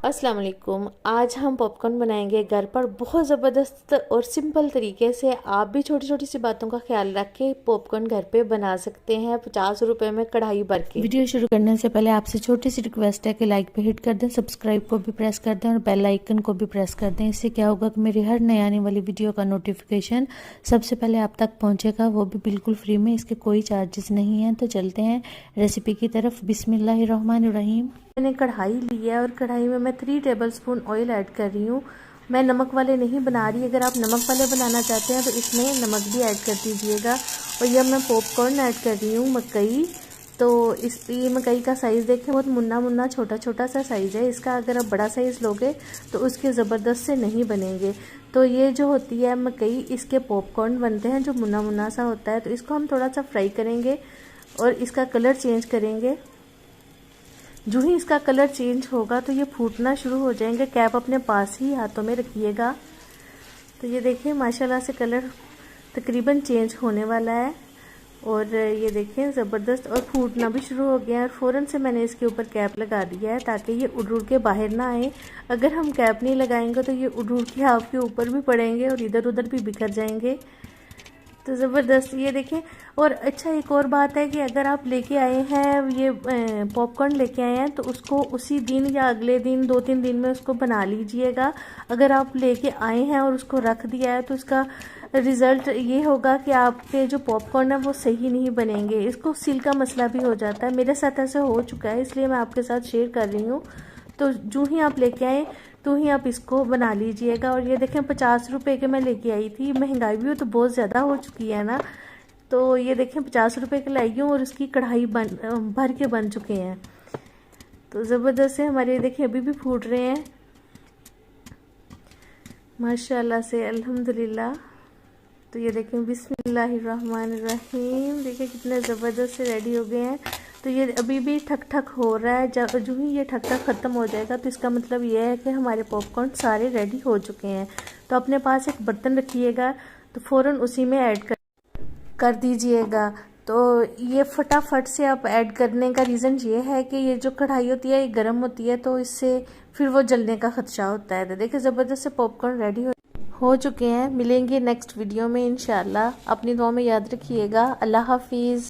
अस्सलाम वालेकुम। आज हम पॉपकॉर्न बनाएंगे घर पर बहुत ज़बरदस्त और सिंपल तरीके से। आप भी छोटी छोटी सी बातों का ख्याल रख के पॉपकॉर्न घर पे बना सकते हैं 50 रुपए में कढ़ाई भर के। वीडियो शुरू करने से पहले आपसे छोटी सी रिक्वेस्ट है कि लाइक पे हिट कर दें, सब्सक्राइब को भी प्रेस कर दें और बेल आइकन को भी प्रेस कर दें। इससे क्या होगा कि मेरी हर नई आने वाली वीडियो का नोटिफिकेशन सबसे पहले आप तक पहुँचेगा, वो भी बिल्कुल फ्री में। इसके कोई चार्जेस नहीं हैं। तो चलते हैं रेसिपी की तरफ। बिस्मिल्लाहिर्रहमानिर्रहीम। मैंने कढ़ाई ली है और कढ़ाई में मैं 3 टेबलस्पून ऑयल ऐड कर रही हूँ। मैं नमक वाले नहीं बना रही, अगर आप नमक वाले बनाना चाहते हैं तो इसमें नमक भी ऐड कर दीजिएगा। और यह मैं पॉपकॉर्न ऐड कर रही हूँ मकई। तो ये मकई का साइज़ देखें, बहुत मुन्ना मुन्ना छोटा छोटा सा साइज़ है इसका। अगर आप बड़ा साइज़ लोगे तो उसके ज़बरदस्त से नहीं बनेंगे। तो ये जो होती है मकई, इसके पॉपकॉर्न बनते हैं जो मुन्ना मुन्ना सा होता है। तो इसको हम थोड़ा सा फ्राई करेंगे और इसका कलर चेंज करेंगे। जो ही इसका कलर चेंज होगा तो ये फूटना शुरू हो जाएंगे। कैप अपने पास ही हाथों में रखिएगा। तो ये देखिए माशाल्लाह से कलर तकरीबन चेंज होने वाला है और ये देखें ज़बरदस्त और फूटना भी शुरू हो गया है। और फ़ौरन से मैंने इसके ऊपर कैप लगा दिया है ताकि ये उड़ उड़ के बाहर ना आए। अगर हम कैप नहीं लगाएंगे तो ये उड़ उड़ के आपके ऊपर भी पड़ेंगे और इधर उधर भी बिखर जाएंगे। तो ज़बरदस्त ये देखें। और अच्छा एक और बात है कि अगर आप लेके आए हैं ये पॉपकॉर्न लेके आए हैं तो उसको उसी दिन या अगले दिन 2-3 दिन में उसको बना लीजिएगा। अगर आप लेके आए हैं और उसको रख दिया है तो इसका रिज़ल्ट ये होगा कि आपके जो पॉपकॉर्न है वो सही नहीं बनेंगे। इसको सील का मसला भी हो जाता है। मेरे साथ ऐसे हो चुका है, इसलिए मैं आपके साथ शेयर कर रही हूँ। तो जो ही आप लेके आए तो ही आप इसको बना लीजिएगा। और ये देखें 50 रुपये के मैं लेके आई थी। महंगाई भी तो बहुत ज़्यादा हो चुकी है ना। तो ये देखें 50 रुपये के लाई हूँ और उसकी कढ़ाई भर के बन चुके हैं। तो ज़बरदस्त से हमारे देखिए अभी भी फूट रहे हैं माशाल्लाह से, अल्हम्दुलिल्लाह। तो ये देखें बिस्मिल्लाहिर्रहमानिर्रहीम, देखिए कितने ज़बरदस्त से रेडी हो गए हैं। तो ये अभी भी ठक ठक हो रहा है। जब जो ही ये ठक ठक ख़त्म हो जाएगा तो इसका मतलब ये है कि हमारे पॉपकॉर्न सारे रेडी हो चुके हैं। तो अपने पास एक बर्तन रखिएगा तो फ़ौरन उसी में ऐड कर दीजिएगा। तो ये फटाफट से आप ऐड करने का रीज़न ये है कि ये जो कढ़ाई होती है ये गर्म होती है, तो इससे फिर वो जलने का खदशा होता है। तो देखिए ज़बरदस्त से पॉपकॉर्न रेडी हो चुके हैं। मिलेंगे नेक्स्ट वीडियो में इंशाल्लाह। अपनी दुआ में याद रखिएगा। अल्लाह हाफिज़।